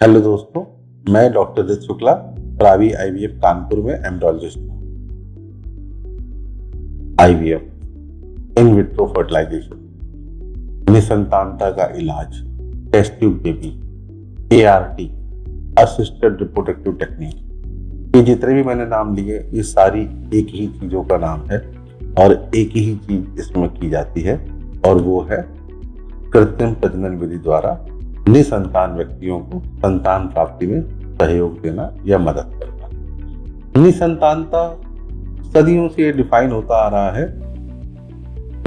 Hello दोस्तों, मैं doctor जित शुक्ला प्रावी आईवीएफ कानपुर में एम्ब्रियोलॉजिस्ट हूँ। आईवीएफ इन विट्रो फर्टिलाइजेशन, निसंतानता का इलाज, test tube baby, ART assisted reproductive technique, ये जितने भी मैंने नाम लिए ये सारी एक ही चीजों का नाम है और एक ही चीज इसमें की जाती है और वो है कृत्रिम प्रजनन विधि द्वारा निसंतान व्यक्तियों को संतान प्राप्ति में सहयोग देना या मदद करना। निसंतानता सदियों से डिफाइन होता आ रहा है।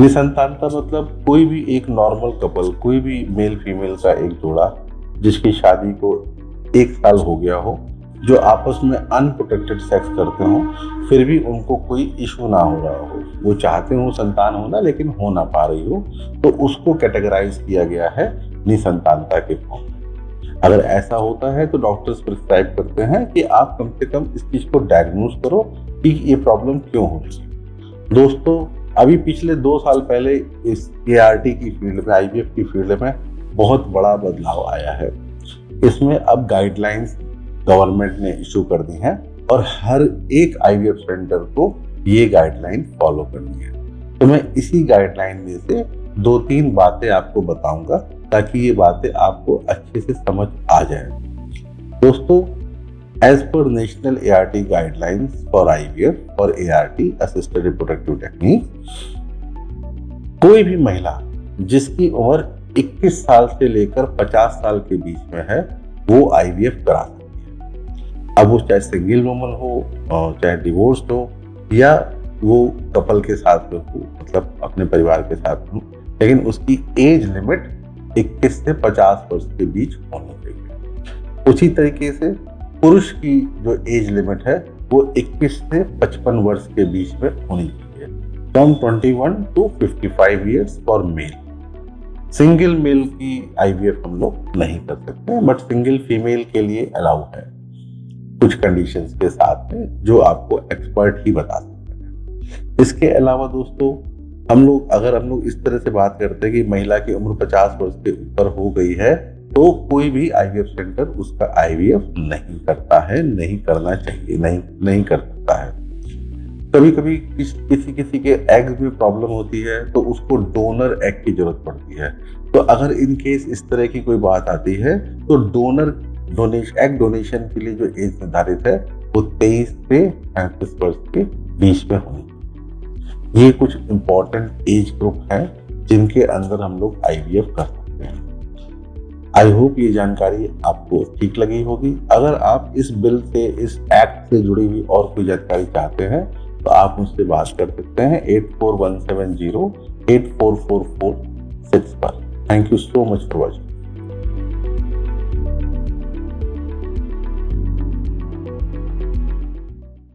निसंतानता मतलब कोई भी एक नॉर्मल कपल, कोई भी मेल फीमेल का एक जोड़ा जिसकी शादी को 1 साल हो गया हो, जो आपस में अनप्रोटेक्टेड सेक्स करते हो, फिर भी उनको कोई इशू ना हो रहा हो, वो चाहते हो संतान होना लेकिन हो ना पा रही हो, तो उसको कैटेगराइज किया गया है निसंतानता के फॉर्म में। अगर ऐसा होता है तो डॉक्टर्स प्रिस्क्राइब करते हैं कि आप कम से कम इस चीज को डायग्नोज करो कि ये प्रॉब्लम क्यों हो रही है। दोस्तों, अभी पिछले 2 साल पहले इस एआरटी की फील्ड में, आईवीएफ की फील्ड में बहुत बड़ा बदलाव आया है। इसमें अब गाइडलाइंस गवर्नमेंट ने इशू कर दी हैं और हर एक आईवीएफ सेंटर को ये गाइडलाइन फॉलो करनी है। तो मैं इसी गाइडलाइन में से 2-3 बातें आपको बताऊंगा ताकि ये बातें आपको अच्छे से समझ आ जाए। दोस्तों, as per national ART guidelines for IVF और एआरटी असिस्टेड रिप्रोडक्टिव टेक्निक, कोई भी महिला जिसकी उम्र 21 साल से लेकर 50 साल के बीच में है वो आईवीएफ करा सकती है। अब वो चाहे सिंगल वुमन हो, चाहे डिवोर्स्ड हो, या वो कपल के साथ में हो, मतलब अपने परिवार के साथ हो, लेकिन उसकी एज लिमिट 21 से 50 वर्ष के बीच होनी चाहिए। उसी तरीके से पुरुष की जो एज लिमिट है वो 21 से 55 वर्ष के बीच में होनी चाहिए। From 21 to 55 years for male. Single male की आईवीएफ हम लोग नहीं कर सकते, बट सिंगल फीमेल के लिए अलाउ है कुछ कंडीशंस के साथ में, जो आपको एक्सपर्ट ही बता सकते हैं। इसके अलावा दोस्तों, हम लोग इस तरह से बात करते हैं कि महिला की उम्र 50 वर्ष के ऊपर हो गई है तो कोई भी आईवीएफ सेंटर उसका आईवीएफ नहीं करता है, नहीं करना चाहिए, नहीं कर सकता है। कभी कभी किसी के एग्स में प्रॉब्लम होती है तो उसको डोनर एग की जरूरत पड़ती है। तो अगर इन केस इस तरह की कोई बात आती है तो एग डोनेशन के लिए जो एज निर्धारित है वो 23 से 35 वर्ष के बीच में होनी। ये कुछ इंपॉर्टेंट एज ग्रुप हैं जिनके अंदर हम लोग आईवीएफ कर सकते हैं। आई होप ये जानकारी आपको ठीक लगी होगी। अगर आप इस बिल से, इस एक्ट से जुड़ी हुई और कोई जानकारी चाहते हैं तो आप मुझसे बात कर सकते हैं 8417084446 पर। Thank you so much for watching.